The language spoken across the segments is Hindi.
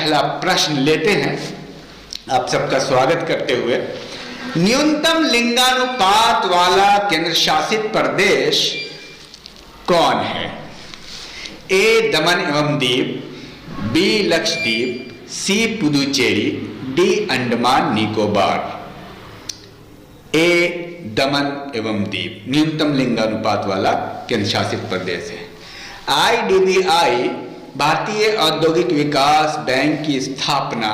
पहला प्रश्न लेते हैं आप सबका स्वागत करते हुए। न्यूनतम लिंगानुपात वाला केंद्र शासित प्रदेश कौन है? ए दमन एवं दीव, बी लक्षद्वीप, सी पुदुचेरी, डी अंडमान निकोबार। ए दमन एवं दीव न्यूनतम लिंगानुपात वाला केंद्र शासित प्रदेश है। IDBI भारतीय औद्योगिक विकास बैंक की स्थापना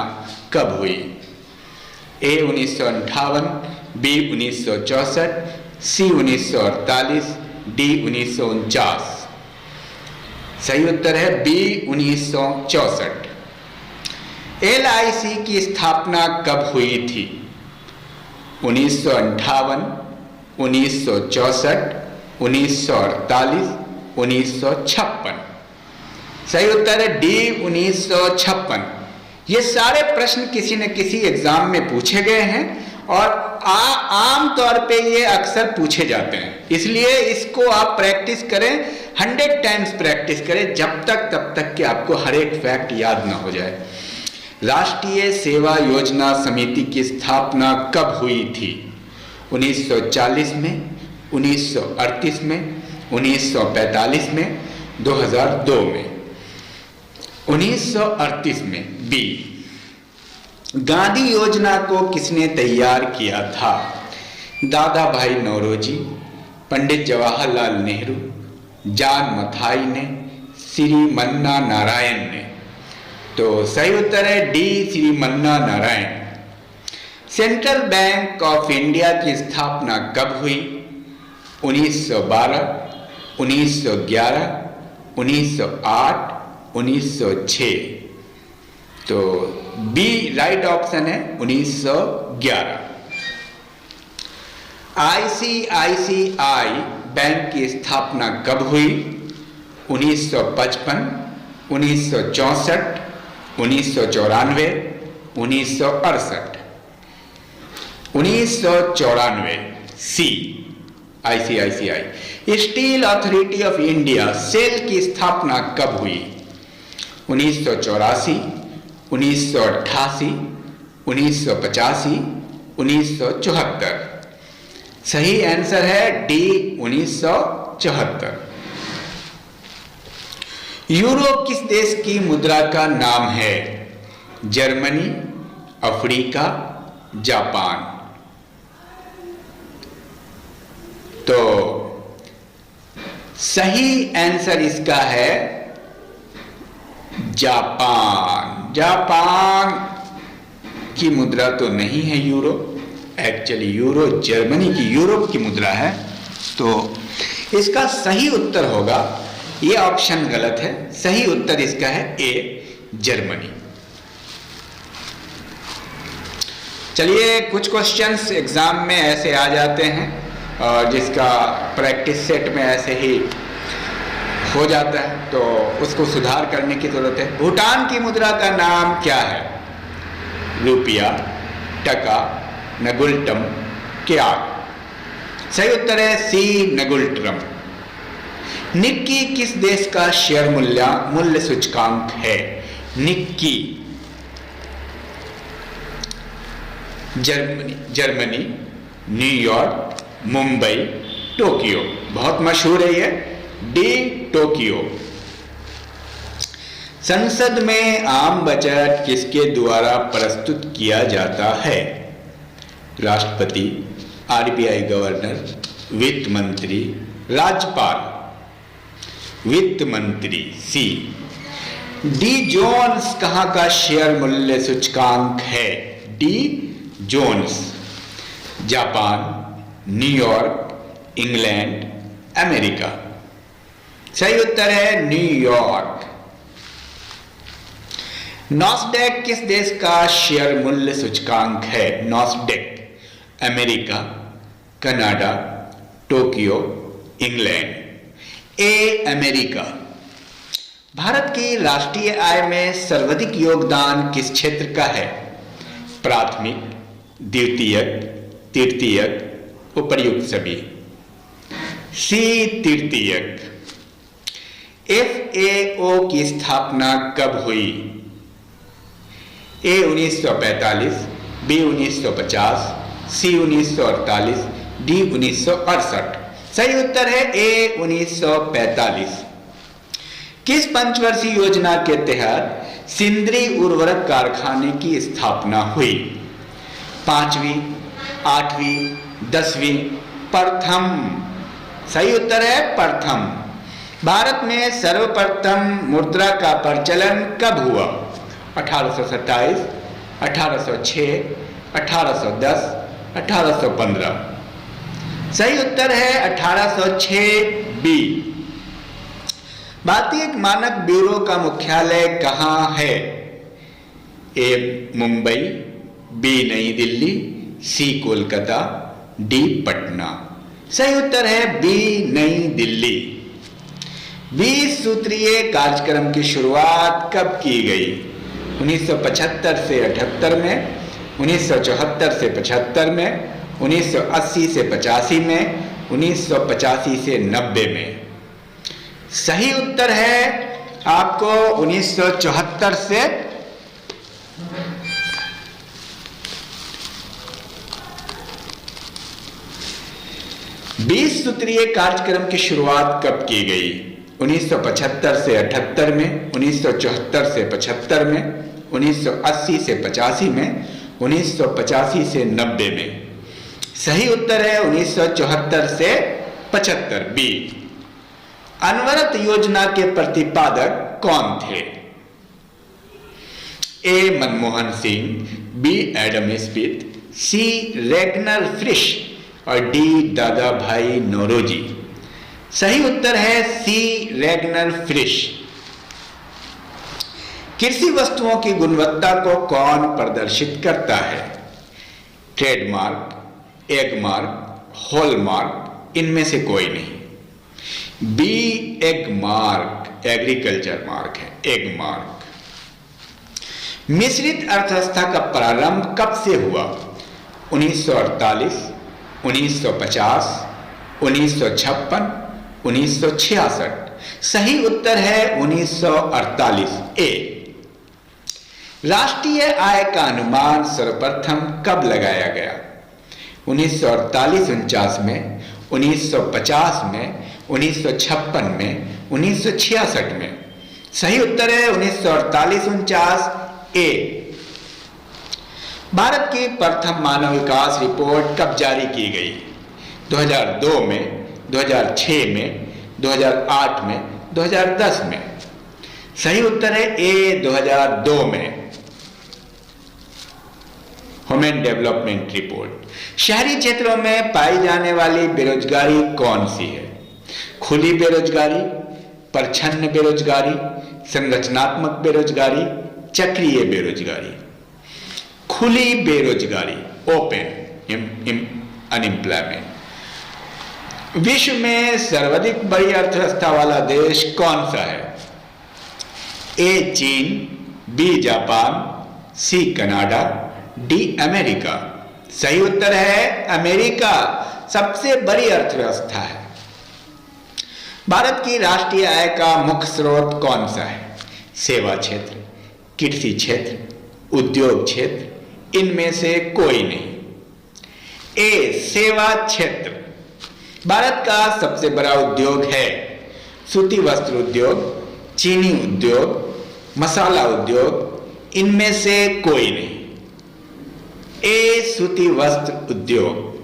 कब हुई? ए 1958, बी 1964, सी 1948, डी 1949। सही उत्तर है बी 1964। LIC की स्थापना कब हुई थी? 1958, 1964, 1948, 1956। सही उत्तर है डी 1956। ये सारे प्रश्न किसी न किसी एग्जाम में पूछे गए हैं और आम तौर पे ये अक्सर पूछे जाते हैं, इसलिए इसको आप प्रैक्टिस करें, 100 टाइम्स प्रैक्टिस करें तब तक कि आपको हर एक फैक्ट याद ना हो जाए। राष्ट्रीय सेवा योजना समिति की स्थापना कब हुई थी? 1940 में, 1938 में, 1945 में, 2002 में। 1938 में। बी। गांधी योजना को किसने तैयार किया था? दादा भाई नौरोजी, पंडित जवाहरलाल नेहरू, जॉन मथाई ने, श्री मन्ना नारायण ने। तो सही उत्तर है D Shri Manna Narayan. Central bank of India की स्थापना कब हुई? 1912, 1911, 1908, 1906। तो बी राइट ऑप्शन है 1911। ICICI बैंक की स्थापना कब हुई? 1955, 1964, 1994, 1968। 1994। C ICICI। Steel Authority of India SAIL की स्थापना कब हुई? 1984, 1988, 1985, 1974। सही आंसर है डी 1974। यूरो किस देश की मुद्रा का नाम है? Germany, Africa, Japan. तो सही आंसर इसका है जापान। जापान की मुद्रा तो नहीं है यूरो, एक्चुअली यूरो जर्मनी की, यूरोप की मुद्रा है। तो इसका सही उत्तर होगा, ये ऑप्शन गलत है, सही उत्तर इसका है ए जर्मनी। चलिए कुछ क्वेश्चंस एग्जाम में ऐसे आ जाते हैं और जिसका प्रैक्टिस सेट में ऐसे ही हो जाता है, तो उसको सुधार करने की जरूरत है। भूटान की मुद्रा का नाम क्या है? रुपया, टका, नगुल्टम, क्या? सही उत्तर है सी नगुल्ट्रम। निक्की किस देश का शेयर मूल्य सूचकांक है? Nikki Germany, New York, Mumbai, Tokyo. बहुत मशहूर है ये, डी टोक्यो। संसद में आम बजट किसके द्वारा प्रस्तुत किया जाता है? राष्ट्रपति, RBI गवर्नर, वित्त मंत्री, राज्यपाल। वित्त मंत्री सी। डी जोन्स कहां का शेयर मूल्य सूचकांक है? D Jones Japan, New York, England, America. सही उत्तर है न्यूयॉर्क। नॉस्डैक किस देश का शेयर मूल्य सूचकांक है? Nasdaq America, Canada, Tokyo, England. A America. Bharat की राष्ट्रीय आय में सर्वाधिक योगदान किस क्षेत्र का है? प्राथमिक, द्वितीयक, तृतीयक, उपर्युक्त सभी। सी तृतीयक। FAO की स्थापना कब हुई? ए 1945, बी 1950, सी 1948, डी 1968। सही उत्तर है ए 1945। किस पंचवर्षीय योजना के तहत सिंदरी उर्वरक कारखाने की स्थापना हुई? 5वीं, 8वीं, 10वीं, प्रथम। सही उत्तर है प्रथम। भारत में सर्वप्रथम मुद्रा का प्रचलन कब हुआ? 1827, 1806, 1810, 1815। सही उत्तर है 1806 बी। भारतीय मानक ब्यूरो का मुख्यालय कहाँ है? ए मुंबई, बी नई दिल्ली, सी कोलकाता, डी पटना। सही उत्तर है बी नई दिल्ली। 20 सूत्रीय कार्यक्रम की शुरुआत कब की गई? 1975 से 78 में, 1974 से 75 में, 1980 से 85 में, 1985 से 90 में। सही उत्तर है आपको 1974 से 20 सूत्रीय कार्यक्रम की शुरुआत कब की गई? 1975 से 78 में, 1974 से 75 में, 1980 से 85 में, 1985 से 90 में। सही उत्तर है 1974 से 75 बी। अनवरत योजना के प्रतिपादक कौन थे? A Manmohan Singh, B Adam Smith, C Ragnar Frisch और डी दादा भाई नौरोजी। सही उत्तर है सी रेगनर फ्रिश। कृषि वस्तुओं की गुणवत्ता को कौन प्रदर्शित करता है? ट्रेडमार्क, एगमार्क, हॉलमार्क, इनमें से कोई नहीं। B Agmark, agriculture mark है, एग मार्क। मिश्रित अर्थव्यवस्था का प्रारंभ कब से हुआ? 1948, 1950, 1956, 1966। सही उत्तर है 1948 ए। राष्ट्रीय आय का अनुमान सर्वप्रथम कब लगाया गया? 1948-49 में, 1950 में, 1956 में, 1966 में। सही उत्तर है 1948-49 ए। भारत की प्रथम मानव विकास रिपोर्ट कब जारी की गई? 2002 में, 2006 में, 2008 में, 2010 में। सही उत्तर है ए 2002 में। Human development report. शहरी क्षेत्रों में पाई जाने वाली बेरोजगारी कौन सी है? खुली बेरोजगारी, प्रच्छन्न बेरोजगारी, संरचनात्मक बेरोजगारी, चक्रीय बेरोजगारी। खुली बेरोजगारी, ओपन अनएम्प्लॉयमेंट। विश्व में सर्वाधिक बड़ी अर्थव्यवस्था वाला देश कौन सा है? ए चीन, B Japan, C Canada, D America. सही उत्तर है अमेरिका सबसे बड़ी अर्थव्यवस्था है। भारत की राष्ट्रीय आय का मुख्य स्रोत कौन सा है? सेवा क्षेत्र, कृषि क्षेत्र, उद्योग क्षेत्र, इनमें से कोई नहीं। ए सेवा क्षेत्र। भारत का सबसे बड़ा उद्योग है सूती वस्त्र उद्योग, चीनी उद्योग, मसाला उद्योग, इनमें से कोई नहीं। ए सूती वस्त्र उद्योग।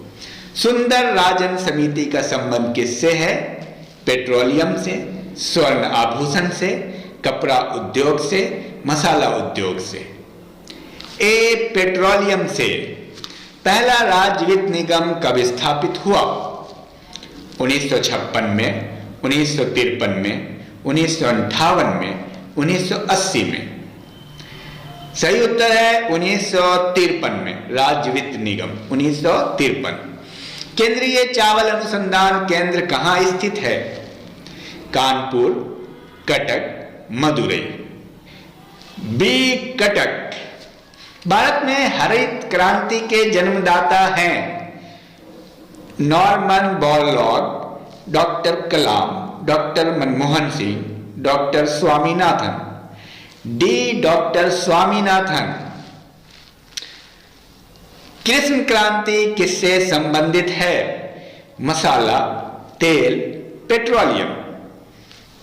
सुंदर राजन समिति का संबंध किससे है? पेट्रोलियम से, स्वर्ण आभूषण से, कपड़ा उद्योग से, मसाला उद्योग से। ए पेट्रोलियम से। पहला राज्य वित्त निगम कब स्थापित हुआ? 1956 में, 1953 में, 1958 में, 1980 में। सही उत्तर है 1953 में, राज्य वित्त निगम 1953। केंद्रीय चावल अनुसंधान केंद्र कहाँ स्थित है? कानपुर, कटक, मदुरई। बी कटक। भारत में हरित क्रांति के जन्मदाता हैं Norman Borlaug, doctor Kalam, doctor Manmohan Singh, doctor Swaminathan. D doctor Swaminathan. कृष्ण क्रांति किससे संबंधित है? मसाला, तेल, पेट्रोलियम।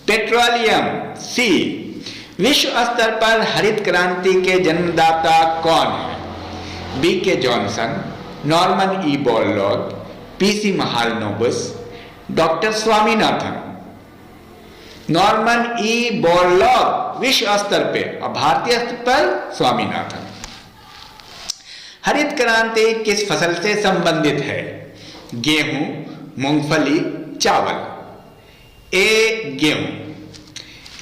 पेट्रोलियम। सी। विश्व स्तर पर हरित क्रांति के जन्मदाता कौन है? बी के Johnson, Norman E Borlaug, PC Mahalanobis, doctor Swaminathan. Norman E Borlaug विश्व स्तर पे और भारतीय स्तर पर स्वामीनाथन। हरित क्रांति किस फसल से संबंधित है? गेहूं, मूंगफली, चावल। ए गेहूं।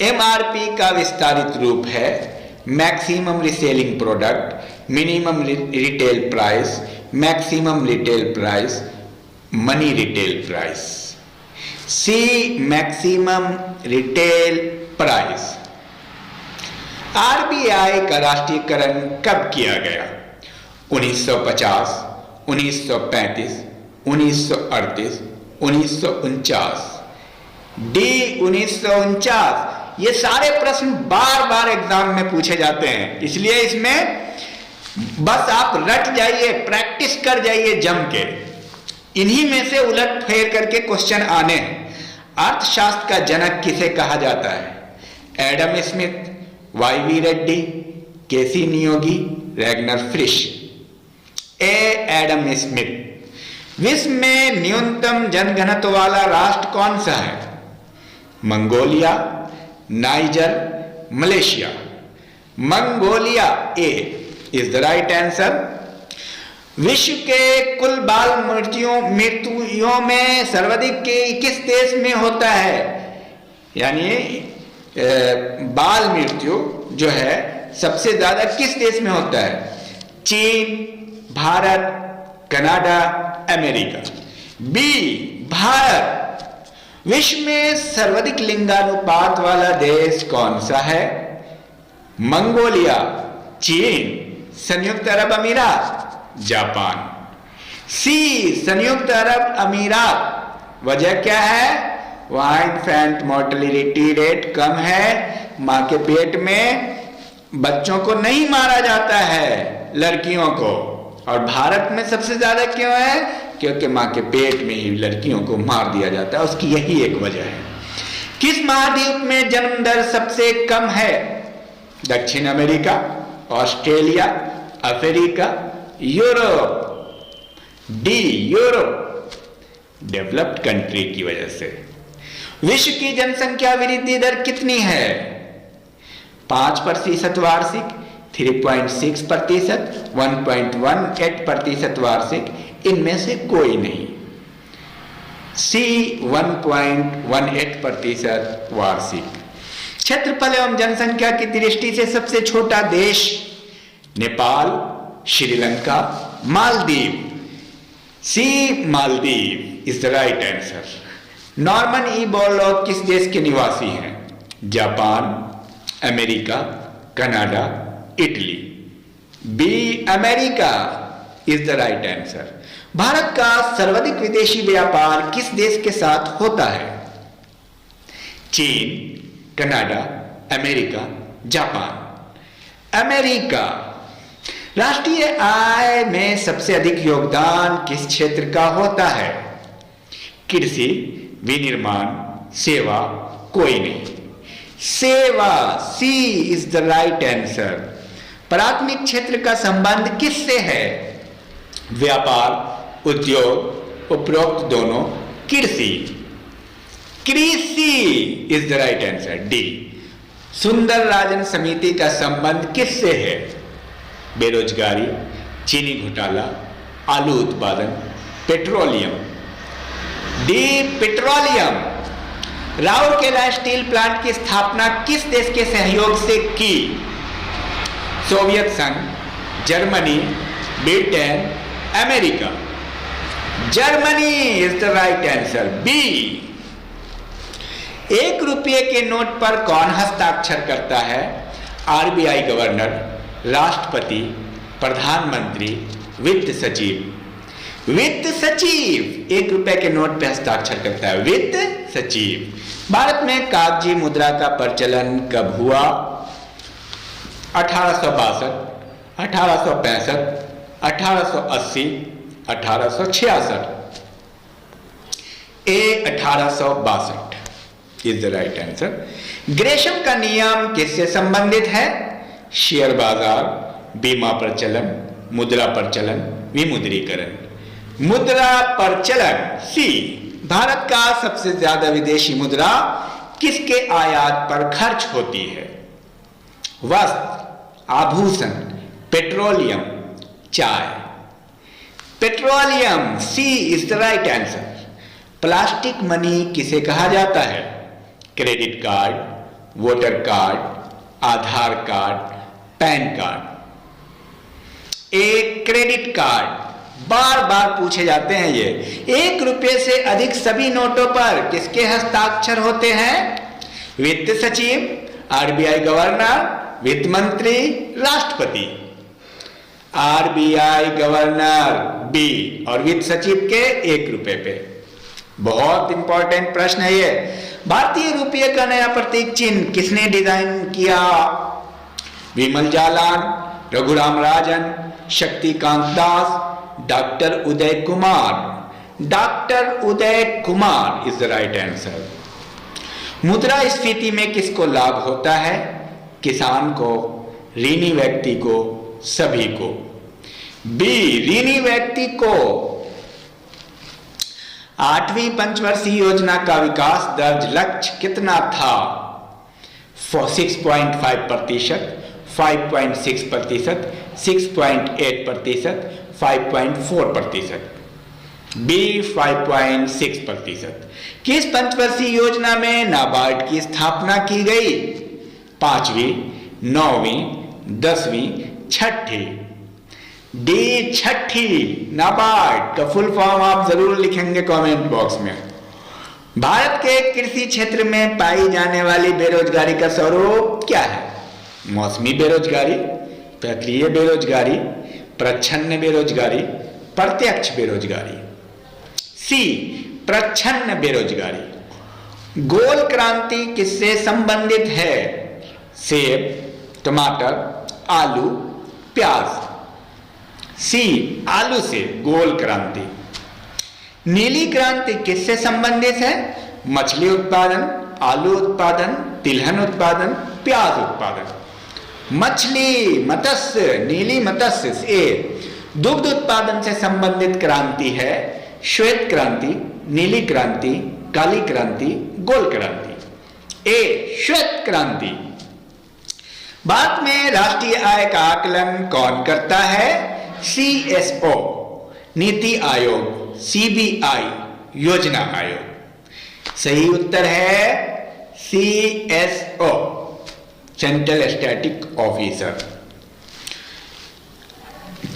एमआरपी का विस्तारित रूप है maximum reselling product, minimum retail price, maximum retail price, money retail price. C maximum retail price. RBI का राष्ट्रीयकरण कब किया गया? 1950, 1935, 1938, 1949। डी 1949। ये सारे प्रश्न बार बार एग्जाम में पूछे जाते हैं, इसलिए इसमें बस आप रट जाइए, प्रैक्टिस कर जाइए जम के। इन्हीं में से उलट फेर करके क्वेश्चन आने हैं। अर्थशास्त्र का जनक किसे कहा जाता है? Adam Smith, Y V. Reddy, K C Neogi, Ragnar Frisch. A Adam Smith. विश्व में न्यूनतम जनघनत्व वाला राष्ट्र कौन सा है? Mongolia, Niger, Malaysia. Mongolia A is the right answer. विश्व के कुल बाल मृत्युओं में सर्वाधिक किस देश में होता है? यानी बाल मृत्यु जो है सबसे ज्यादा किस देश में होता है? चीन, Bharat, Canada, America. B Bharat. विश्व में सर्वाधिक लिंगानुपात वाला देश कौन सा है? मंगोलिया, चीन, संयुक्त अरब अमीरात, जापान। सी संयुक्त अरब अमीरात। वजह क्या है? वहां इन्फेंट मोर्टेलिटी रेट कम है, मां के पेट में बच्चों को नहीं मारा जाता है, लड़कियों को। और भारत में सबसे ज्यादा क्यों है? क्योंकि मां के पेट में ही लड़कियों को मार दिया जाता है। उसकी यही एक वजह है। किस महाद्वीप में जन्म दर सबसे कम है? दक्षिण America, Australia, Africa, Europe. D Europe. Developed country की वजह से। विश्व की जनसंख्या वृद्धि दर कितनी है? 5% वार्षिक, 3.6%, 1.18% वार्षिक, इनमें से कोई नहीं। सी 1.18% वार्षिक। क्षेत्रफल एवं जनसंख्या की दृष्टि से सबसे छोटा देश? Nepal, Sri Lanka, Maldives. C Maldives is the right answer. Norman E Borlaug किस देश के निवासी हैं? Japan, America, Canada, Italy. B America is the right answer. Bharat का सर्वाधिक विदेशी व्यापार किस देश के साथ होता है? चीन, कनाडा, अमेरिका, जापान। अमेरिका। राष्ट्रीय आय में सबसे अधिक योगदान किस क्षेत्र का होता है? कृषि, विनिर्माण, सेवा, कोई नहीं। सेवा। सी इज द राइट आंसर। प्राथमिक क्षेत्र का संबंध किससे है? व्यापार, उद्योग, उपरोक्त दोनों, कृषि। कृषि is the right answer. D. सुंदर राजन समिति का संबंध किससे है? बेरोजगारी, चीनी घोटाला, आलू उत्पादन, petroleum. D petroleum. Rourkela steel plant की स्थापना किस देश के सहयोग से की? सोवियत संघ, Germany, Britain, America. Germany is the right answer. B. 1 रुपये के नोट पर कौन हस्ताक्षर करता है? आरबीआई गवर्नर, राष्ट्रपति, प्रधानमंत्री, वित्त सचिव। वित्त सचिव 1 रुपए के नोट पर हस्ताक्षर करता है, वित्त सचिव। भारत में कागजी मुद्रा का प्रचलन कब हुआ? 1862, 1865, 1880, 1866, ए 1862 is the right answer. Gresham का नियम किससे संबंधित है? शेयर बाजार, बीमा प्रचलन, मुद्रा प्रचलन, विमुद्रीकरण। मुद्रा प्रचलन। सी, भारत का सबसे ज्यादा विदेशी मुद्रा किसके आयात पर खर्च होती है? वस्त्र, आभूषण, पेट्रोलियम, चाय। Petroleum, C is the right answer. Plastic money किसे कहा जाता है? Credit card, voter card, Aadhaar card, PAN card. एक क्रेडिट कार्ड, बार बार पूछे जाते हैं ये। 1 रुपये से अधिक सभी नोटों पर किसके हस्ताक्षर होते हैं? वित्त सचिव, आरबीआई गवर्नर, वित्त मंत्री, राष्ट्रपति। आरबीआई गवर्नर बी और वित्त सचिव के 1 रुपये पे। बहुत इंपॉर्टेंट प्रश्न है ये। भारतीय रुपये का नया प्रतीक चिन्ह किसने डिजाइन किया? Bimal Jalan, Raghuram Rajan, Shaktikanta Das, doctor Uday Kumar. Doctor Uday Kumar is the right answer. मुद्रास्फीति में किसको लाभ होता है? किसान को, ऋणी व्यक्ति को, सभी को। बी, ऋणी व्यक्ति को। 8वीं पंचवर्षीय योजना का विकास दर लक्ष्य कितना था? 6.5%, 5.6%, 6.8%, 5.4%। बी 5.6%। किस पंचवर्षीय योजना में नाबार्ड की स्थापना की गई? 5वीं, 9वीं, 10वीं, 6ठी। डी, 6ठी। नाबार्ड का फुल फॉर्म आप जरूर लिखेंगे कमेंट बॉक्स में। भारत के कृषि क्षेत्र में पाई जाने वाली बेरोजगारी का स्वरूप क्या है? मौसमी बेरोजगारी, प्रक्रिया बेरोजगारी, प्रच्छन्न बेरोजगारी, प्रत्यक्ष बेरोजगारी। सी, प्रच्छन्न बेरोजगारी। गोल क्रांति किससे संबंधित है? सेब, टमाटर, आलू, प्याज। सी, आलू से गोल क्रांति। नीली क्रांति किससे संबंधित है? मछली उत्पादन, आलू उत्पादन, तिलहन उत्पादन, प्याज उत्पादन। मछली, मत्स्य, नीली मत्स्य। ए, दुग्ध उत्पादन से संबंधित क्रांति है श्वेत क्रांति, नीली क्रांति, काली क्रांति, गोल क्रांति। ए, श्वेत क्रांति। भारत में राष्ट्रीय आय का आकलन कौन करता है? CSO, नीति आयोग, CBI, योजना आयोग। सही उत्तर है CSO, सेंट्रल स्टैटिक ऑफिसर।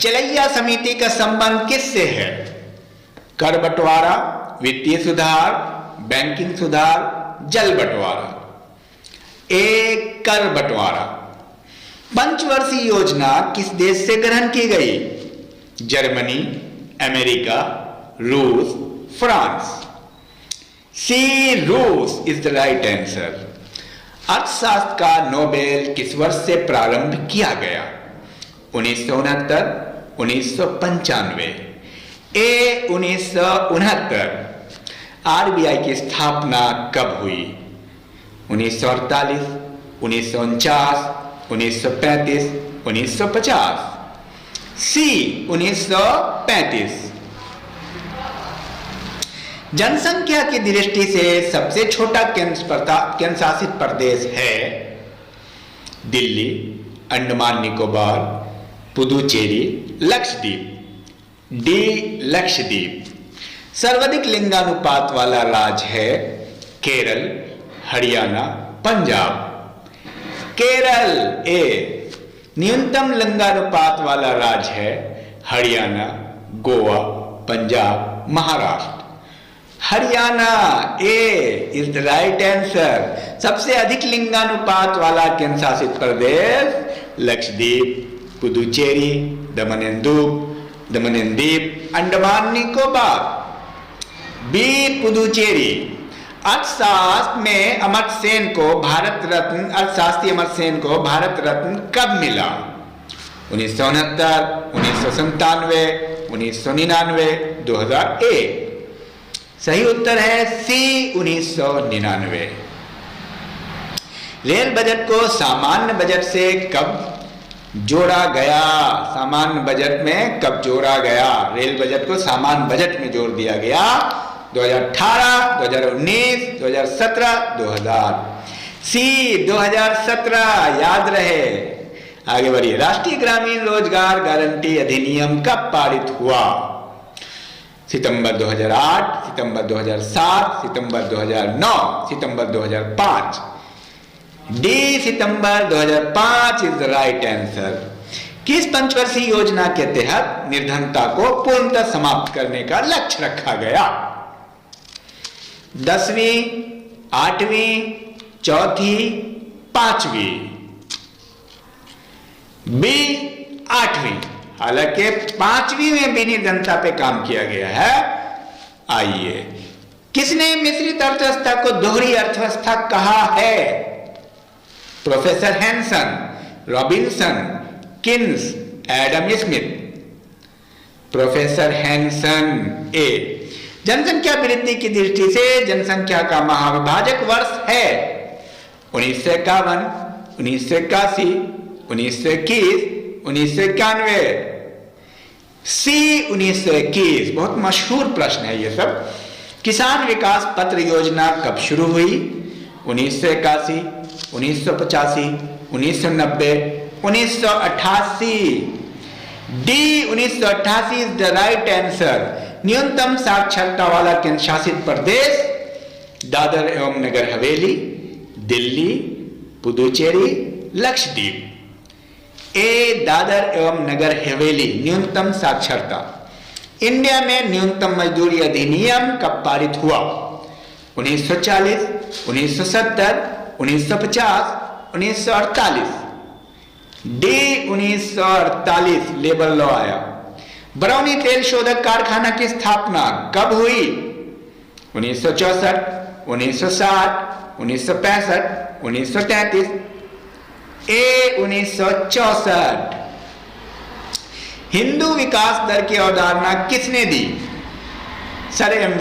चलैया समिति का संबंध किससे है? कर बंटवारा, वित्तीय सुधार, बैंकिंग सुधार, जल बंटवारा। ए, कर बंटवारा। पंचवर्षीय योजना किस देश से ग्रहण की गई? जर्मनी, अमेरिका, रूस, फ्रांस। सी, रूस इज द राइट आंसर। अर्थशास्त्र का नोबेल किस वर्ष से प्रारंभ किया गया? 1969, 1995। ए, 1969। आरबीआई की स्थापना कब हुई? 1948, 1949, 1935, 1950। सी, 1935। जनसंख्या की दृष्टि से सबसे छोटा केंद्र शासित प्रदेश है? दिल्ली, अंडमान निकोबार, पुदुचेरी, लक्षद्वीप। डी, लक्षद्वीप। सर्वाधिक लिंगानुपात वाला राज्य है? केरल, हरियाणा, पंजाब। केरल। ए, न्यूनतम लिंगानुपात वाला राज्य है? हरियाणा, गोवा, पंजाब, महाराष्ट्र। हरियाणा, ए इज द राइट आंसर। सबसे अधिक लिंगानुपात वाला केंद्र शासित प्रदेश लक्षद्वीप, पुदुचेरी, दमन एंड द्वीप, अंडमान निकोबार। बी, पुदुचेरी। अर्थशास्त्र में अमर्त्य सेन को भारत रत्न, अर्थशास्त्री अमर्त्य सेन को भारत रत्न कब मिला? 1969, 1997, 1999, 2001। सही उत्तर है सी 1999। रेल बजट को सामान्य बजट से कब जोड़ा गया? सामान्य बजट में कब जोड़ा गया? रेल बजट को सामान्य बजट में जोड़ दिया गया 2018, 2019, 2017, 2000। सी 2017 याद रहे। आगे बढ़िए। राष्ट्रीय ग्रामीण रोजगार गारंटी अधिनियम कब पारित हुआ? सितंबर 2008, सितंबर 2007, सितंबर 2009, सितंबर 2005। D September 2005 is the right answer. किस पंचवर्षीय योजना के तहत निर्धनता को पूर्णतः समाप्त करने का लक्ष्य रखा गया? 10वीं, 8वीं, 4थी, 5वीं? बी 8वीं। हालांकि 5वीं में भी निर्धनता पे काम किया गया है। आइए, किसने मिश्रित अर्थव्यवस्था को दोहरी अर्थव्यवस्था कहा है? Professor Hansen, Robinson, Keynes, Adam Smith. Professor Hansen. A. जनसंख्या वृद्धि की दृष्टि से जनसंख्या का महाविभाजक वर्ष है 1951, 1981, 1921, 1991। सी 1921। बहुत मशहूर प्रश्न है ये सब। किसान विकास पत्र योजना कब शुरू हुई? 1981, 1985, 1990, 1988। D 1988 is the right answer. न्यूनतम साक्षरता वाला केंद्र शासित प्रदेश? दादर एवं नगर हवेली, दिल्ली, पुदुचेरी, लक्षद्वीप। ए दादर एवं नगर हवेली। न्यूनतम साक्षरता। इंडिया में न्यूनतम मजदूरी अधिनियम कब पारित हुआ? 1940, 1970, 1950, 1948। डी 1948 लेबर लॉ आया। बरौनी तेल शोधक कारखाना की स्थापना कब हुई? 1964, 1960, 1965, 1933। ए 1964। हिंदू विकास दर की अवधारणा किसने दी? Sir M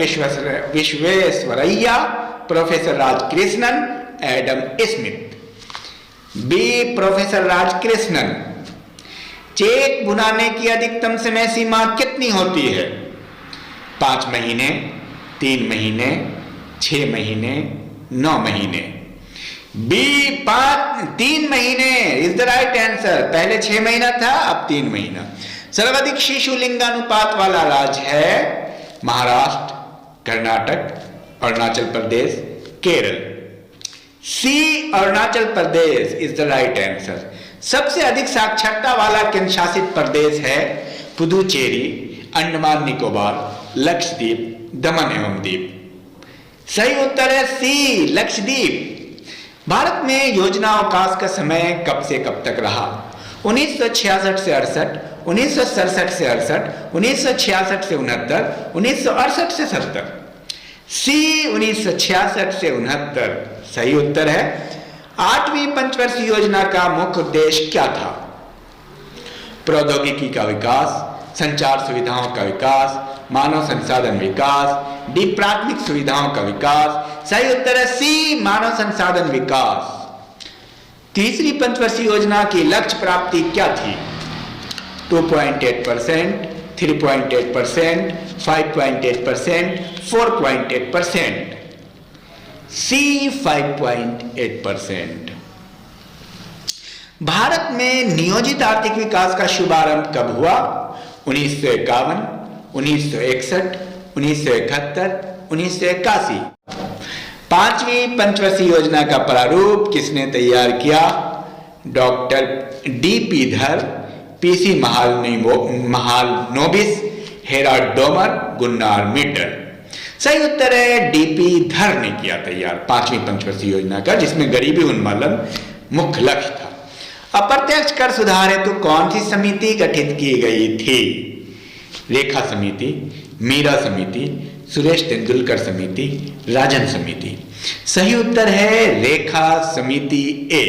Visvesvaraya, professor Rajkrishnan, Adam Smith. B professor Rajkrishnan. Cheque बुनाने की अधिकतम समय सीमा कितनी होती है? 5 महीने, 3 महीने, 6 महीने, 9 महीने। बी 3 महीने इज द राइट आंसर। पहले 6 महीना था, अब 3 महीना। सर्वाधिक शिशु लिंगानुपात वाला राज्य है महाराष्ट्र, कर्नाटक, अरुणाचल प्रदेश, केरल। सी Arunachal Pradesh is the right answer. सबसे अधिक साक्षरता वाला केंद्र शासित प्रदेश है पुदुचेरी, अंडमान निकोबार, लक्षद्वीप, दमन एवं दीप। सही उत्तर है सी लक्षद्वीप। भारत में योजना अवकाश का समय कब से कब तक रहा? 1966 से 68, 1967 से 68, 1966 से 69, 1968 से 70। सी 1966 से 69 सही उत्तर है। 8वीं पंचवर्षीय योजना का मुख्य उद्देश्य क्या था? प्रौद्योगिकी का विकास, संचार सुविधाओं का विकास, मानव संसाधन विकास। डी प्राथमिक सुविधाओं का विकास। सही उत्तर है सी मानव संसाधन विकास। तीसरी पंचवर्षीय योजना की लक्ष्य प्राप्ति क्या थी? 2.8%, 3.8%, 5.8%, 4.8%। सी 5.8%। भारत में नियोजित आर्थिक विकास का शुभारंभ कब हुआ? 1951, 1961, 1971, 1981। 5वीं पंचवर्षीय योजना का प्रारूप किसने तैयार किया? Doctor D P. Dhar, P C. Mahalanobis, Harold Domar, Gunnar मीटर। सही उत्तर है डी.पी. धर ने किया तैयार 5वीं पंचवर्षीय योजना का, जिसमें गरीबी उन्मूलन मुख्य लक्ष्य था। अप्रत्यक्ष कर सुधार हेतु कौन सी समिति गठित की गई थी? रेखा समिति, मीरा समिति, सुरेश तेंदुलकर समिति, राजन समिति। सही उत्तर है रेखा समिति ए।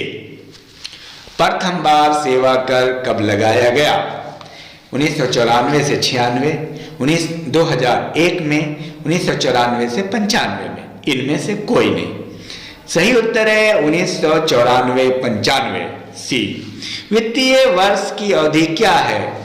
प्रथम बार सेवा कर कब लगाया गया? 1994 से 96, 2001 में, 1994 से 95 में, इनमें से कोई नहीं। सही उत्तर है 1994-95 सी। वित्तीय वर्ष की अवधि क्या है?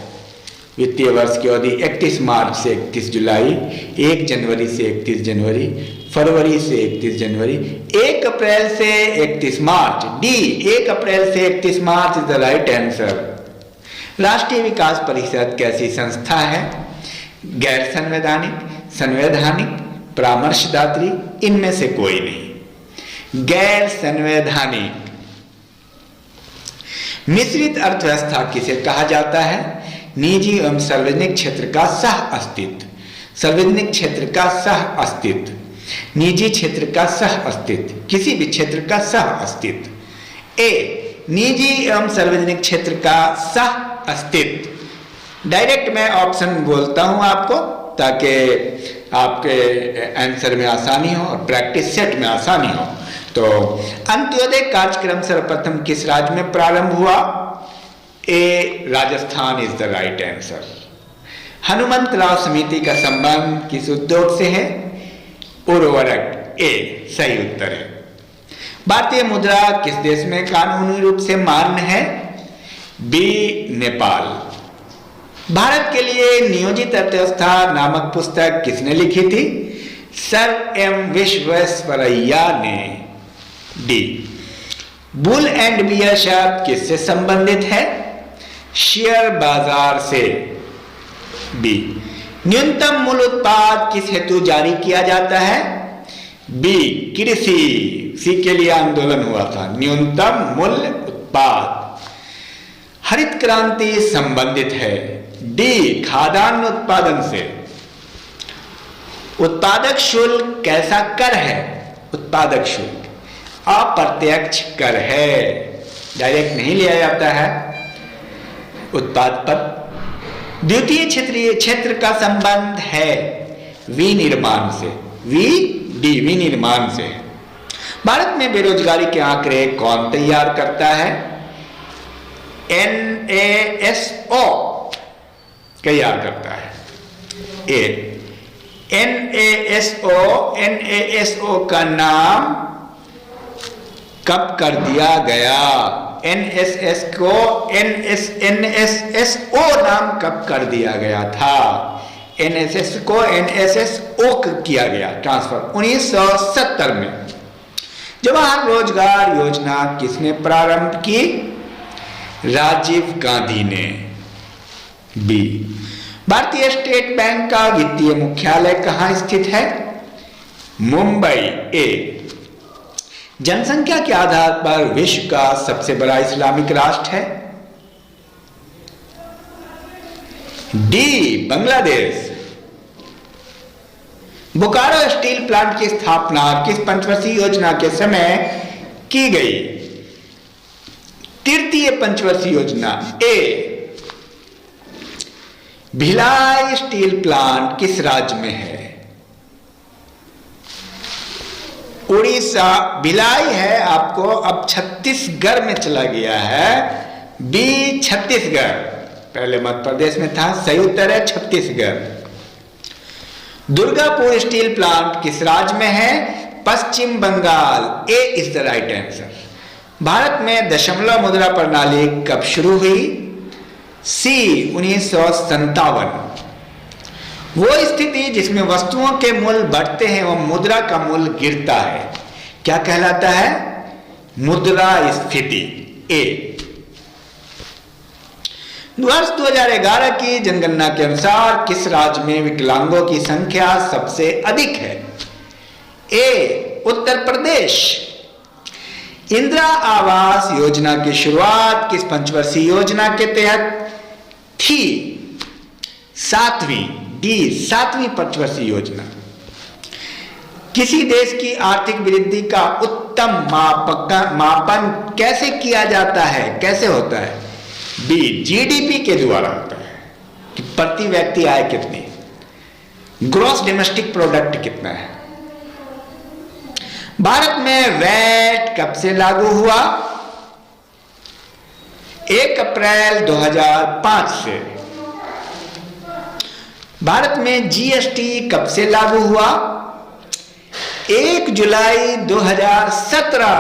वित्तीय वर्ष की अवधि 31 मार्च से 31 जुलाई, 1 जनवरी से 31 जनवरी, फरवरी से 31 जनवरी, 1 अप्रैल से 31 मार्च। डी 1 अप्रैल से 31 मार्च इज द राइट आंसर। राष्ट्रीय विकास परिषद कैसी संस्था है? गैर संवैधानिक, संवैधानिक, परामर्शदात्री, इनमें से कोई नहीं। गैर संवैधानिक। मिश्रित अर्थव्यवस्था किसे कहा जाता है? निजी एवं सार्वजनिक क्षेत्र का सह अस्तित्व, सार्वजनिक क्षेत्र का सह अस्तित्व, निजी क्षेत्र का सह अस्तित्व, किसी भी क्षेत्र का सह अस्तित्व। ए निजी एवं सार्वजनिक क्षेत्र का सह अस्तित्व। डायरेक्ट मैं ऑप्शन बोलता हूं आपको ताकि आपके आंसर में आसानी हो और प्रैक्टिस सेट में आसानी हो। तो अंत्योदय कार्यक्रम सर्वप्रथम किस राज्य में प्रारंभ हुआ? A Rajasthan is the right answer. Hanumantha Rao समिति का संबंध किस उद्योग से है? उर्वरक। ए सही उत्तर है। भारतीय मुद्रा किस देश में कानूनी रूप से मान्य है? बी नेपाल। भारत के लिए नियोजित अर्थव्यवस्था नामक पुस्तक किसने लिखी थी? सर एम विश्वेश्वरैया ने। डी बुल एंड बियर शब्द किससे संबंधित है? शेयर बाजार से। बी न्यूनतम मूल उत्पाद किस हेतु जारी किया जाता है? बी कृषि। सी के लिए आंदोलन हुआ था। न्यूनतम मूल्य उत्पाद। हरित क्रांति संबंधित है। डी खाद्यान्न उत्पादन से। उत्पादक शुल्क कैसा कर है? उत्पादक शुल्क अप्रत्यक्ष कर है, डायरेक्ट नहीं लिया जाता है उत्पाद पर। द्वितीय क्षेत्रीय क्षेत्र का संबंध है विनिर्माण से। विनिर्माण से। भारत में बेरोजगारी के आंकड़े कौन तैयार करता है? NASO तैयार करता है। ए NASO का नाम कब कर दिया गया? NSS को NSSO नाम कब कर दिया गया था? NSS को NSSO किया गया ट्रांसफर 1970 में। जवाहर रोजगार योजना किसने प्रारंभ की? राजीव गांधी ने। बी भारतीय स्टेट बैंक का वित्तीय मुख्यालय कहां स्थित है? मुंबई। ए जनसंख्या के आधार पर विश्व का सबसे बड़ा इस्लामिक राष्ट्र है? D Bangladesh. Bokaro steel plant की स्थापना किस पंचवर्षीय योजना के समय की गई? तृतीय पंचवर्षीय योजना। ए भिलाई स्टील प्लांट किस राज्य में है? उड़ीसा। भिलाई है आपको अब छत्तीसगढ़ में चला गया है। बी छत्तीसगढ़, पहले मध्य प्रदेश में था। सही उत्तर है छत्तीसगढ़। दुर्गापुर स्टील प्लांट किस राज्य में है? Paschim Bangal. A is the right answer. Bharat में दशमलव मुद्रा प्रणाली कब शुरू हुई? सी 1957। वो स्थिति जिसमें वस्तुओं के मूल्य बढ़ते हैं और मुद्रा का मूल्य गिरता है क्या कहलाता है? मुद्रा स्थिति। ए वर्ष 2011 की जनगणना के अनुसार किस राज्य में विकलांगों की संख्या सबसे अधिक है? ए उत्तर प्रदेश। इंदिरा आवास योजना की शुरुआत किस पंचवर्षीय योजना के तहत थी? 7वीं। डी 7वीं पंचवर्षीय योजना। किसी देश की आर्थिक वृद्धि का उत्तम मापन कैसे किया जाता है? कैसे होता है? बी जीडीपी के द्वारा होता है कि प्रति व्यक्ति आय कितनी, ग्रॉस डोमेस्टिक प्रोडक्ट कितना है। भारत में वैट कब से लागू हुआ? 1 अप्रैल 2005 से। भारत में जीएसटी कब से लागू हुआ? 1 जुलाई 2017।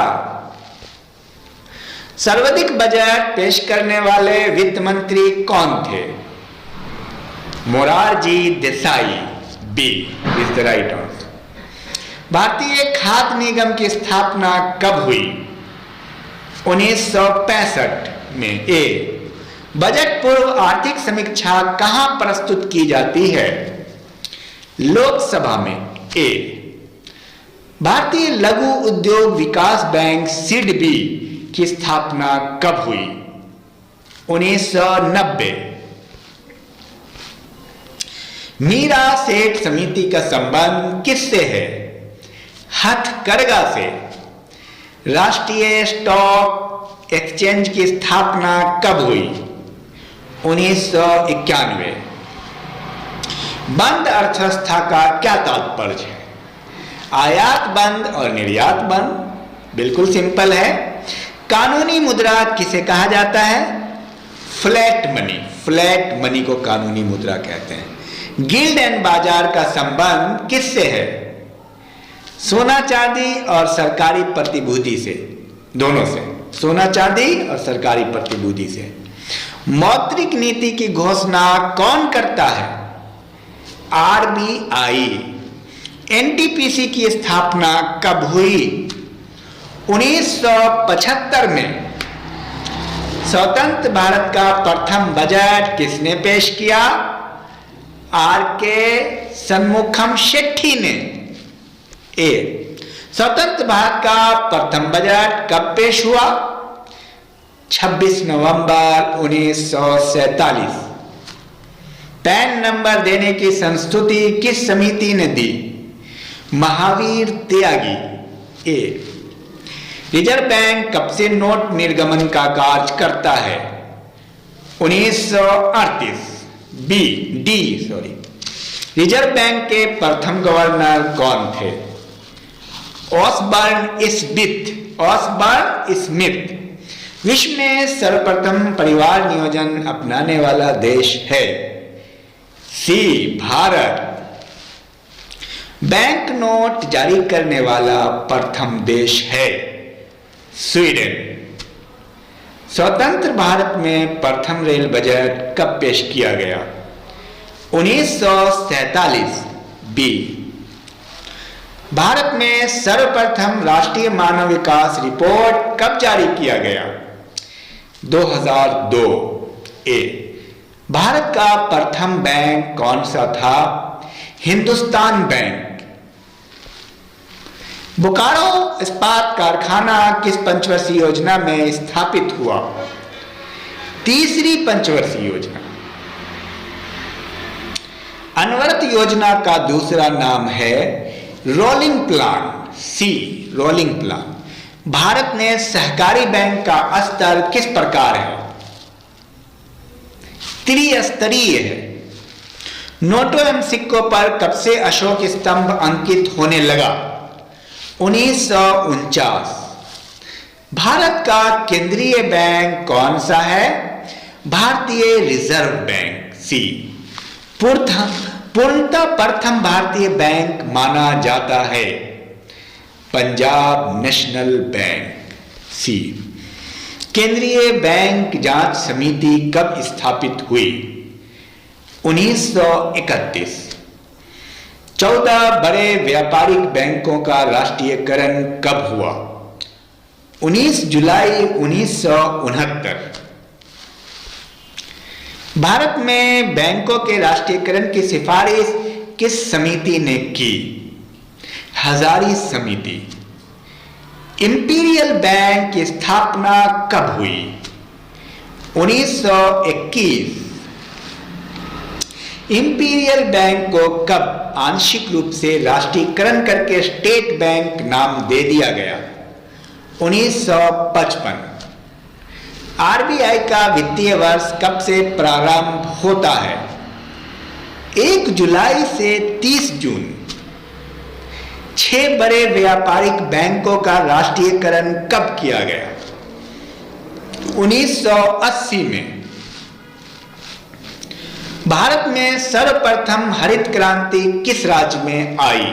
सर्वाधिक बजट पेश करने वाले वित्त मंत्री कौन थे? Morarji Desai. B is the right answer. भारतीय खाद्य निगम की स्थापना कब हुई? 1965 में। ए बजट पूर्व आर्थिक समीक्षा कहां प्रस्तुत की जाती है? लोकसभा में। ए भारतीय लघु उद्योग विकास बैंक सिडबी की स्थापना कब हुई? 1990। मीरा सेठ समिति का संबंध किससे है? हथकरघा से। राष्ट्रीय स्टॉक एक्सचेंज की स्थापना कब हुई? 1991। बंद अर्थव्यवस्था का क्या तात्पर्य है? आयात बंद और निर्यात बंद। बिल्कुल सिंपल है। कानूनी मुद्रा किसे कहा जाता है? Flat money. फ्लैट मनी को कानूनी मुद्रा कहते हैं। गिल्ड एंड बाजार का संबंध किससे है? सोना चांदी और सरकारी प्रतिभूति से। दोनों से। सोना चांदी और सरकारी प्रतिभूति से। मौद्रिक नीति की घोषणा कौन करता है? आरबीआई। एनटीपीसी की स्थापना कब हुई? 1975 में। स्वतंत्र भारत का प्रथम बजट किसने पेश किया? आर.के. शनमुखम शेट्टी ने। ए स्वतंत्र भारत का प्रथम बजट कब पेश हुआ? 26 नवंबर 1947। पैन नंबर देने की संस्तुति किस समिति ने दी? महावीर त्यागी। ए रिजर्व बैंक कब से नोट निर्गमन का कार्य करता है? 1938। रिजर्व बैंक के प्रथम गवर्नर कौन थे? Osborne Smith. विश्व में सर्वप्रथम परिवार नियोजन अपनाने वाला देश है? सी भारत। बैंक नोट जारी करने वाला प्रथम देश है? स्वीडन। स्वतंत्र भारत में प्रथम रेल बजट कब पेश किया गया? 1947। बी भारत में सर्वप्रथम राष्ट्रीय मानव विकास रिपोर्ट कब जारी किया गया? 2002। ए भारत का प्रथम बैंक कौन सा था? हिंदुस्तान बैंक। बोकारो इस्पात कारखाना किस पंचवर्षीय योजना में स्थापित हुआ? तीसरी पंचवर्षीय योजना। अनवरत योजना का दूसरा नाम है रोलिंग प्लान। सी रोलिंग प्लान। भारत में सहकारी बैंक का स्तर किस प्रकार है? त्रिस्तरीय है। नोटों एवं सिक्कों पर कब से अशोक स्तंभ अंकित होने लगा? 1949। भारत का केंद्रीय बैंक कौन सा है? भारतीय रिजर्व बैंक। सी पूर्णतः प्रथम भारतीय बैंक माना जाता है? Punjab national bank. सी केंद्रीय बैंक जांच समिति कब स्थापित हुई? 1931। 14 बड़े व्यापारिक बैंकों का राष्ट्रीयकरण कब हुआ? 19 जुलाई 1969। भारत में बैंकों के राष्ट्रीयकरण की सिफारिश किस समिति ने की? हजारी समिति। इंपीरियल बैंक की स्थापना कब हुई? 1921। इंपीरियल बैंक को कब आंशिक रूप से राष्ट्रीयकरण करके स्टेट बैंक नाम दे दिया गया? 1955। आरबीआई का वित्तीय वर्ष कब से प्रारंभ होता है? 1 जुलाई से 30 जून। 6 बड़े व्यापारिक बैंकों का राष्ट्रीयकरण कब किया गया? 1980 में भारत में सर्वप्रथम हरित क्रांति किस राज्य में आई?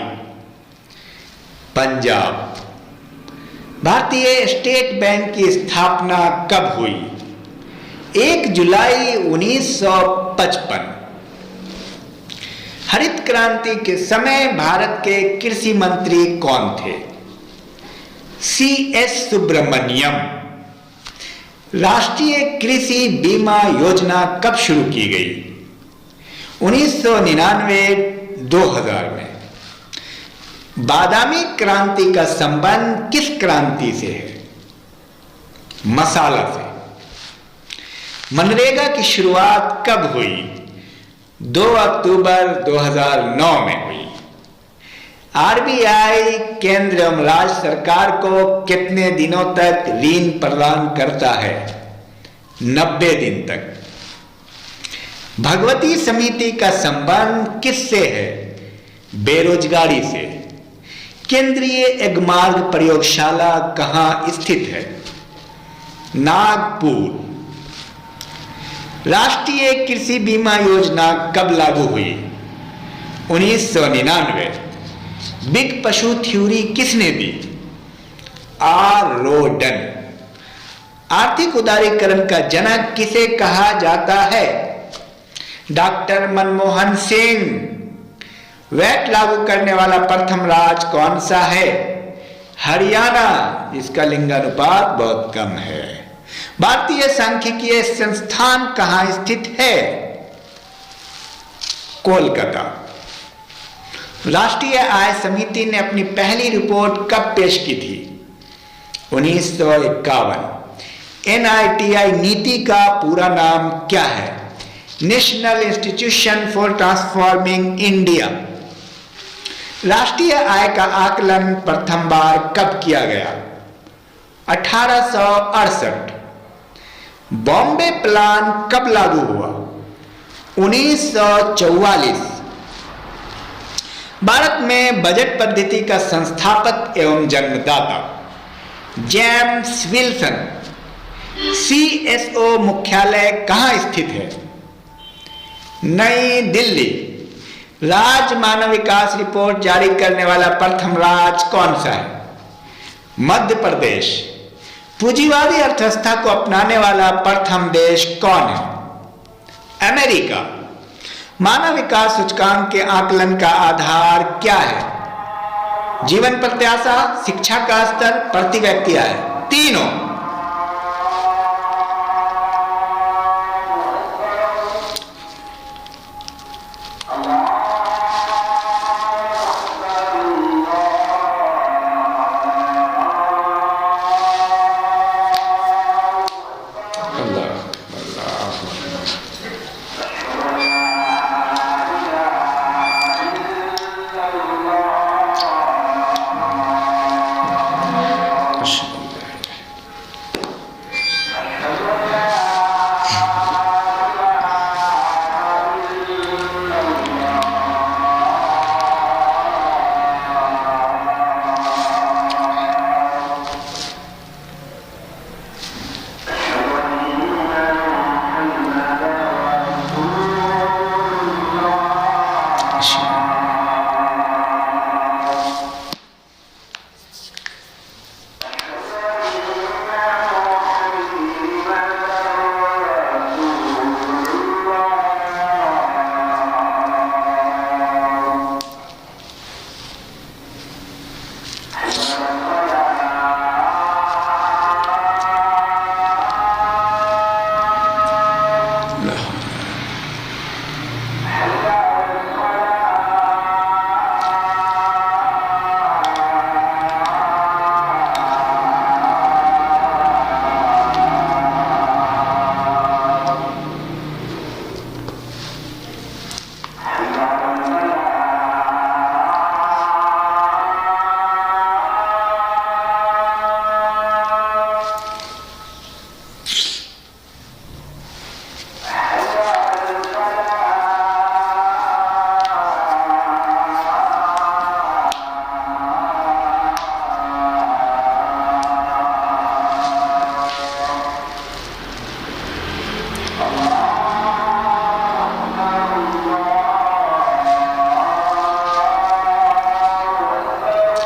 पंजाब। भारतीय स्टेट बैंक की स्थापना कब हुई? 1 जुलाई 1955। हरित क्रांति के समय भारत के कृषि मंत्री कौन थे? CS सुब्रमण्यम। राष्ट्रीय कृषि बीमा योजना कब शुरू की गई? 1999-2000 में। बादामी क्रांति का संबंध किस क्रांति से है? मसाला से। मनरेगा की शुरुआत कब हुई? 2 अक्टूबर 2009 में हुई। RBI केंद्र एवं राज्य सरकार को कितने दिनों तक ऋण प्रदान करता है? 90 दिन तक। भगवती समिति का संबंध किससे है? बेरोजगारी से। केंद्रीय एगमार्ग प्रयोगशाला कहां स्थित है? नागपुर। राष्ट्रीय कृषि बीमा योजना कब लागू हुई? 1999। बिग पशु थ्योरी किसने दी? R. रोडन। आर्थिक उदारीकरण का जनक किसे कहा जाता है? डॉक्टर मनमोहन सिंह। वैट लागू करने वाला प्रथम राज्य कौन सा है? हरियाणा। इसका लिंगानुपात बहुत कम है। भारतीय सांख्यिकीय संस्थान कहां स्थित है? कोलकाता। राष्ट्रीय आय समिति ने अपनी पहली रिपोर्ट कब पेश की थी? 1951। NITI नीति का पूरा नाम क्या है? National institution for transforming India. राष्ट्रीय आय का आकलन प्रथम बार कब किया गया? 1868। बॉम्बे प्लान कब लागू हुआ? 1944। भारत में बजट पद्धति का संस्थापक एवं जन्मदाता जेम्स विल्सन। CSO मुख्यालय कहां स्थित है? नई दिल्ली। राज्य मानव विकास रिपोर्ट जारी करने वाला प्रथम राज्य कौन सा है? मध्य प्रदेश। पूंजीवादी अर्थव्यवस्था को अपनाने वाला प्रथम देश कौन है? अमेरिका। मानव विकास सूचकांक के आकलन का आधार क्या है? जीवन प्रत्याशा, शिक्षा का स्तर, प्रति व्यक्ति आय, तीनों।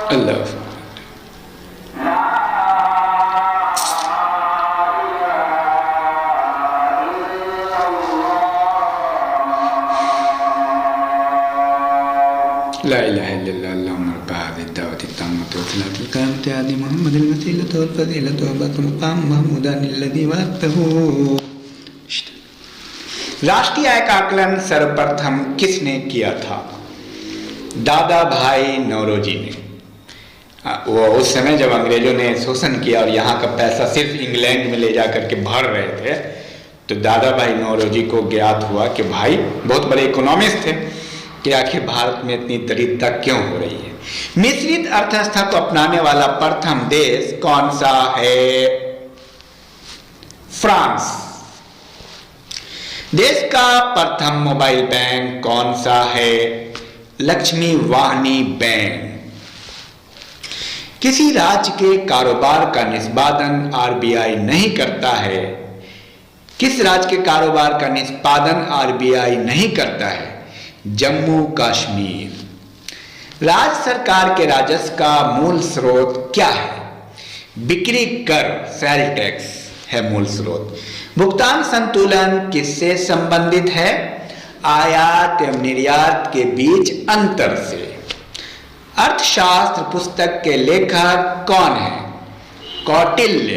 अल्लाह। ला इलाहा इल्लल्लाह अल्लाहुम्मा रब्ब हाज़िहि दावति ताम्मति व सलातिल क़ाइमति आति मुहम्मदिल वसीलतु वल फ़ज़ीलतु व बअसु मक़ाम महमूदन अल्लज़ी वअदतहू। राष्ट्रीय आय का आकलन सर्वप्रथम किसने किया था? दादा भाई नौरोजी ने। वो उस समय जब अंग्रेजों ने शोषण किया और यहाँ का पैसा सिर्फ इंग्लैंड में ले जा करके भर रहे थे, तो दादा भाई नौरोजी को ज्ञात हुआ कि भाई बहुत बड़े इकोनॉमिस्ट थे कि आखिर भारत में इतनी दरिद्रता क्यों हो रही है। मिश्रित अर्थव्यवस्था को अपनाने वाला प्रथम देश कौन सा है? फ्रांस। देश का प्रथम मोबाइल बैंक कौन सा है? लक्ष्मी वाहिनी बैंक। किसी राज्य के कारोबार का निष्पादन आरबीआई नहीं करता है? किस राज्य के कारोबार का निष्पादन आरबीआई नहीं करता है? जम्मू कश्मीर। राज्य सरकार के राजस्व का मूल स्रोत क्या है? बिक्री कर, सेल टैक्स है मूल स्रोत। भुगतान संतुलन किससे संबंधित है? आयात एवं निर्यात के बीच अंतर से। अर्थशास्त्र पुस्तक के लेखक कौन है? कौटिल्य।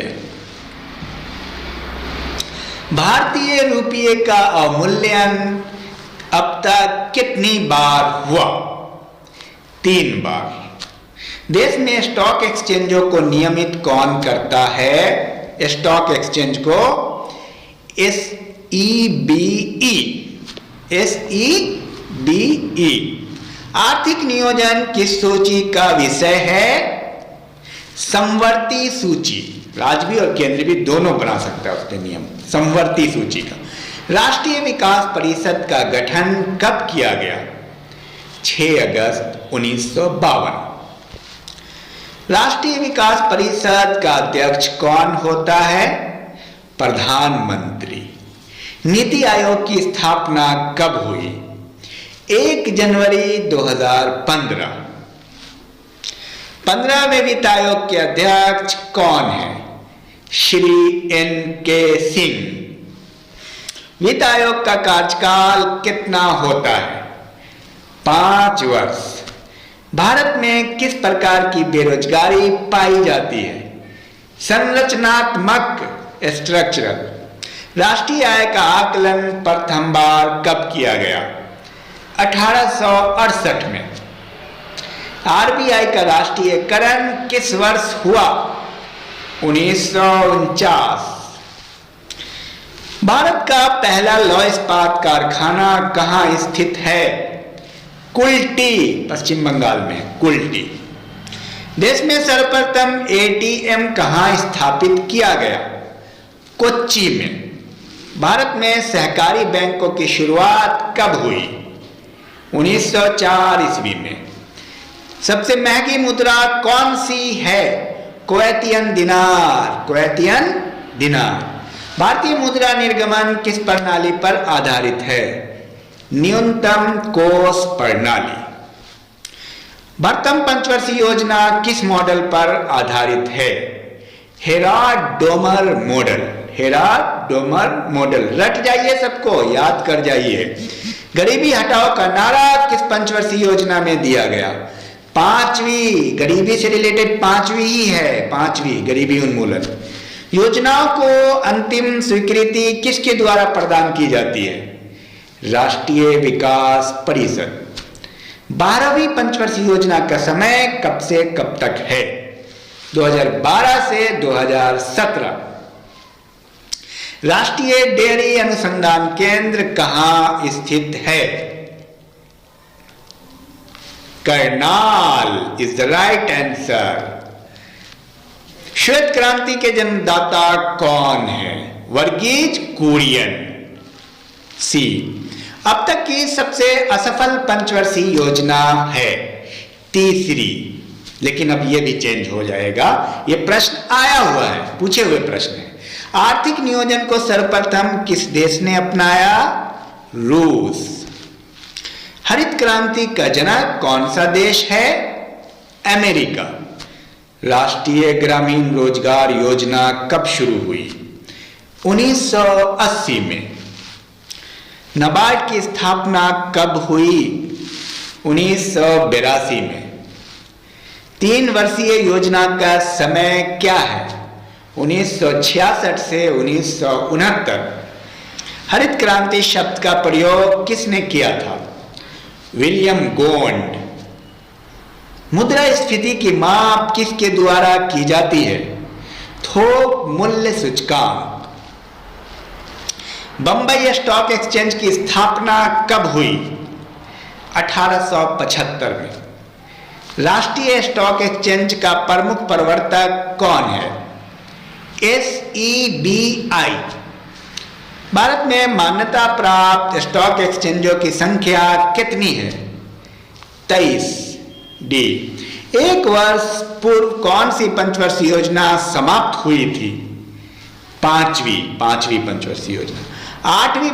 भारतीय रुपये का अवमूल्यन अब तक कितनी बार हुआ? 3 बार। देश में स्टॉक एक्सचेंजों को नियमित कौन करता है? स्टॉक एक्सचेंज को SEBI। आर्थिक नियोजन किस सूची का विषय है? समवर्ती सूची। राज्य भी और केंद्र भी दोनों बना सकता है उसके नियम। समवर्ती सूची का। राष्ट्रीय विकास परिषद का गठन कब किया गया? 6 अगस्त 1952। राष्ट्रीय विकास परिषद का अध्यक्ष कौन होता है? प्रधानमंत्री। नीति आयोग की स्थापना कब हुई? 1 जनवरी 2015। 15वें वित्त आयोग के अध्यक्ष कौन है? श्री N.K. सिंह। वित्त आयोग का कार्यकाल कितना होता है? 5 वर्ष। भारत में किस प्रकार की बेरोजगारी पाई जाती है? संरचनात्मक, स्ट्रक्चरल। राष्ट्रीय आय का आकलन प्रथम बार कब किया गया? 1868 में। आरबीआई का राष्ट्रीयकरण किस वर्ष हुआ? 1949। भारत का पहला लौह इस्पात कारखाना कहाँ स्थित है? कुल्टी, पश्चिम बंगाल में कुल्टी। देश में सर्वप्रथम एटीएम कहाँ स्थापित किया गया? कोच्चि में। भारत में सहकारी बैंकों की शुरुआत कब हुई? 1904 ईस्वी में। सबसे महंगी मुद्रा कौन सी है? कुवैतियन दिनार। कुवैतियन दिनार। भारतीय मुद्रा निर्गमन किस प्रणाली पर आधारित है? न्यूनतम कोष प्रणाली। भारतम पंचवर्षीय योजना किस मॉडल पर आधारित है? हेराड-डोमर मॉडल। हेराड-डोमर मॉडल। रट जाइए, सबको याद कर जाइए। गरीबी हटाओ का नारा किस पंचवर्षीय योजना में दिया गया? 5वीं। गरीबी से रिलेटेड 5वीं ही है, 5वीं गरीबी उन्मूलन। योजनाओं को अंतिम स्वीकृति किसके द्वारा प्रदान की जाती है? राष्ट्रीय विकास परिषद। 12वीं पंचवर्षीय योजना का समय कब से कब तक है? 2012 से 2017। राष्ट्रीय डेयरी अनुसंधान केंद्र कहाँ स्थित है? Karnal is the right answer. श्वेत क्रांति के जन्मदाता कौन है? वर्गीज कुरियन। सी। अब तक की सबसे असफल पंचवर्षीय योजना है 3री, लेकिन अब यह भी चेंज हो जाएगा। यह प्रश्न आया हुआ है, पूछे हुए प्रश्न है। आर्थिक नियोजन को सर्वप्रथम किस देश ने अपनाया? रूस। हरित क्रांति का जनक कौन सा देश है? अमेरिका। राष्ट्रीय ग्रामीण रोजगार योजना कब शुरू हुई? 1980 में। नाबार्ड की स्थापना कब हुई? 1982 में। 3 वर्षीय योजना का समय क्या है? 1966 से 1969। हरित क्रांति शब्द का प्रयोग किसने किया था? विलियम गोंड। मुद्रास्फीति की माप किसके द्वारा की जाती है? थोक मूल्य सूचकांक। बंबई स्टॉक एक्सचेंज की स्थापना कब हुई? 1875 में। राष्ट्रीय स्टॉक एक्सचेंज का प्रमुख प्रवर्तक कौन है? SEBI। भारत में मान्यता प्राप्त स्टॉक एक्सचेंजों की संख्या कितनी है? 23। डी। 1 वर्ष पूर्व कौन सी पंचवर्षीय योजना समाप्त हुई थी? पांचवी पंचवर्षीय योजना। 8वीं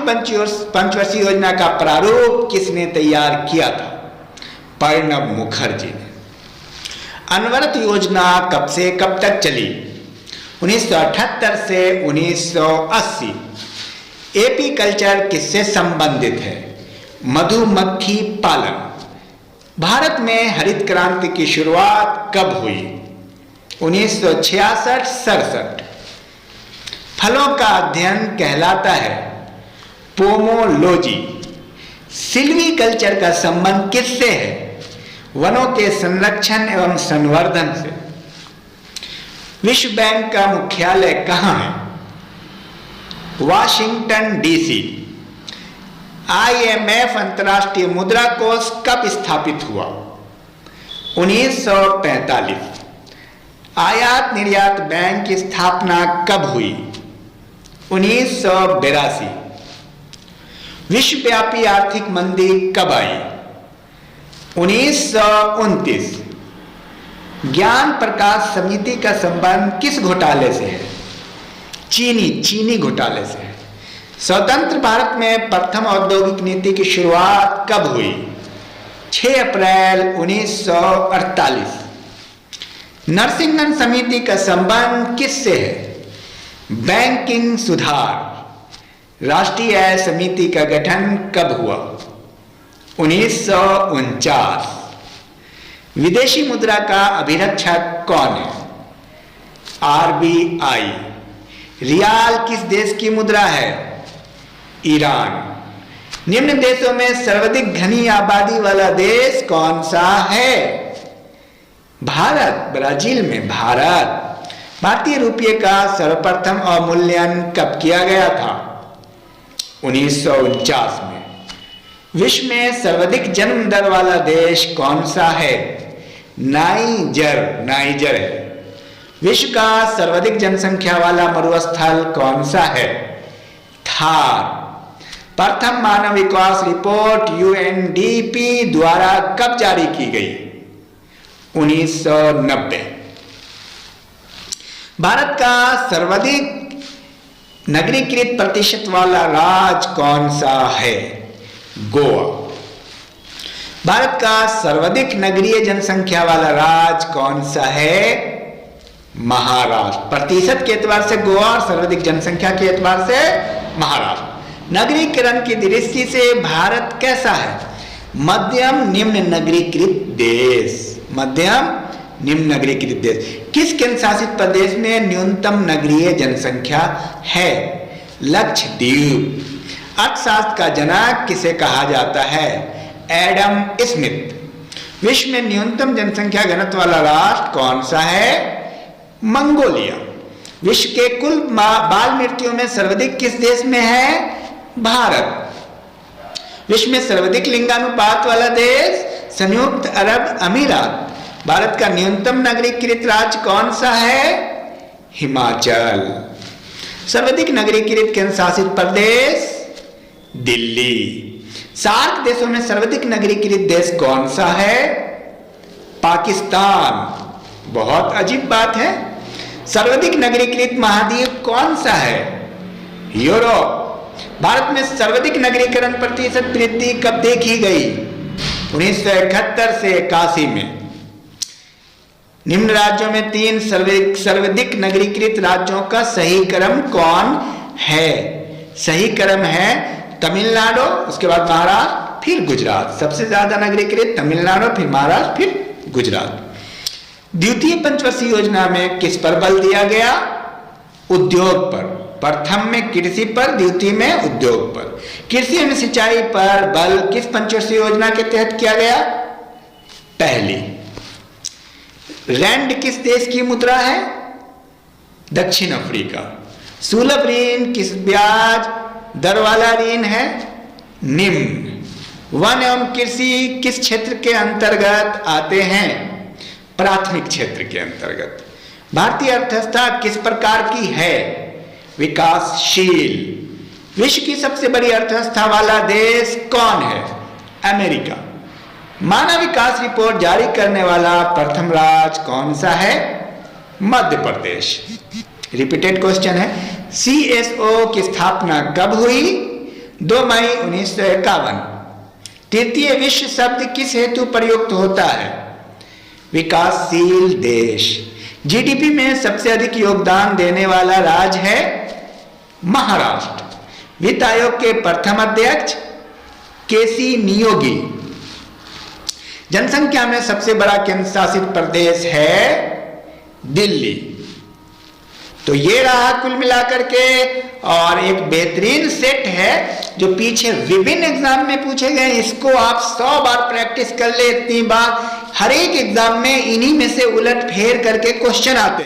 पंचवर्षीय योजना का प्रारूप किसने तैयार किया था? प्रणब मुखर्जी ने। अनवरत योजना कब से कब तक चली? 1978 से 1980। एपी कल्चर किससे संबंधित है? मधुमक्खी पालन। भारत में हरित क्रांति की शुरुआत कब हुई? 1966-67। फलों का अध्ययन कहलाता है पोमोलॉजी। सिल्वी कल्चर का संबंध किससे है? वनों के संरक्षण एवं संवर्धन से। विश्व बैंक का मुख्यालय कहाँ है? Washington DC। IMF अंतर्राष्ट्रीय मुद्रा कोष कब स्थापित हुआ? 1945। आयात निर्यात बैंक की स्थापना कब हुई? 1982। विश्वव्यापी आर्थिक मंदी कब आई? 1929। ज्ञान प्रकाश समिति का संबंध किस घोटाले से है? चीनी घोटाले से है। स्वतंत्र भारत में प्रथम औद्योगिक नीति की शुरुआत कब हुई? 6 अप्रैल 1948। नरसिंहन समिति का संबंध किससे है? बैंकिंग सुधार। राष्ट्रीय आय समिति का गठन कब हुआ? 1949। विदेशी मुद्रा का अभिरक्षक कौन है? RBI। रियाल किस देश की मुद्रा है? ईरान। निम्न देशों में सर्वाधिक घनी आबादी वाला देश कौन सा है? भारत। ब्राजील में भारत। भारतीय रुपये का सर्वप्रथम अवमूल्यन कब किया गया था? 1949 में। विश्व में सर्वाधिक जन्म दर वाला देश कौन सा है? नाइजर है। विश्व का सर्वाधिक जनसंख्या वाला मरुस्थल कौन सा है? थार। प्रथम मानव विकास रिपोर्ट UNDP द्वारा कब जारी की गई? 1990। भारत का सर्वाधिक नगरीकृत प्रतिशत वाला राज्य कौन सा है? गोवा। भारत का सर्वाधिक नगरीय जनसंख्या वाला राज्य कौन सा है? महाराष्ट्र। प्रतिशत के एतबार से गोवा और सर्वाधिक जनसंख्या के एतबार से महाराष्ट्र। नगरीकरण की दृष्टि से भारत कैसा है? मध्यम निम्न नगरीकृत देश। मध्यम निम्न नगरीकृत देश। किस केंद्र शासित प्रदेश में न्यूनतम नगरीय जनसंख्या है? लक्षद्वीप। अर्थशास्त्र का जनक किसे कहा जाता है? Adam Smith. विश्व में न्यूनतम जनसंख्या घनत्व वाला राष्ट्र कौन सा है? मंगोलिया। विश्व के कुल बाल मृत्युओं में सर्वाधिक किस देश में है? भारत। विश्व में सर्वाधिक लिंगानुपात वाला देश? संयुक्त अरब अमीरात। भारत का न्यूनतम नगरीकृत राज्य कौन सा है? हिमाचल। सर्वाधिक नगरीकृत केंद्र शासित प्रदेश? दिल्ली। सार्क देशों में सर्वाधिक नगरीकृत देश कौन सा है? पाकिस्तान। बहुत अजीब बात है। सर्वाधिक नगरीकृत महाद्वीप कौन सा है? यूरोप। भारत में सर्वाधिक नगरीकरण प्रतिशत वृद्धि कब देखी गई? 1971 से 81 में। निम्न राज्यों में 3 सर्वाधिक नगरीकृत राज्यों का सही क्रम कौन है? सही क्रम है तमिलनाडु, उसके बाद महाराष्ट्र, फिर गुजरात। सबसे ज्यादा नगरीकृत तमिलनाडु, फिर महाराष्ट्र, फिर गुजरात। द्वितीय पंचवर्षीय योजना में किस पर बल दिया गया? उद्योग पर। प्रथम में कृषि पर, द्वितीय में उद्योग पर। कृषि एवं सिंचाई पर बल किस पंचवर्षीय योजना के तहत किया गया? पहली। रैंड किस देश की मुद्रा है? दक्षिण अफ्रीका। सुलभ ऋण किस ब्याज दर वाला ऋण है? निम्न। वन एवं कृषि किस क्षेत्र के अंतर्गत आते हैं? प्राथमिक क्षेत्र के अंतर्गत। भारतीय अर्थव्यवस्था किस प्रकार की है? विकासशील। विश्व की सबसे बड़ी अर्थव्यवस्था वाला देश कौन है? अमेरिका। मानव विकास रिपोर्ट जारी करने वाला प्रथम राज्य कौन सा है? मध्य प्रदेश। रिपीटेड क्वेश्चन है, CSO की स्थापना कब हुई? 2 मई 1951। तृतीय विश्व शब्द किस हेतु प्रयुक्त होता है? विकासशील देश। GDP में सबसे अधिक योगदान देने वाला राज्य है महाराष्ट्र। वित्त आयोग के प्रथम अध्यक्ष केसी नियोगी। जनसंख्या में सबसे बड़ा केंद्र शासित प्रदेश है दिल्ली। तो ये रहा कुल मिलाकर के, और एक बेहतरीन सेट है जो पीछे विभिन्न एग्जाम में पूछे गए। इसको आप 100 बार प्रैक्टिस कर ले, इतनी बार हर एक एग्जाम में इन्हीं में से उलट फेर करके क्वेश्चन आते हैं।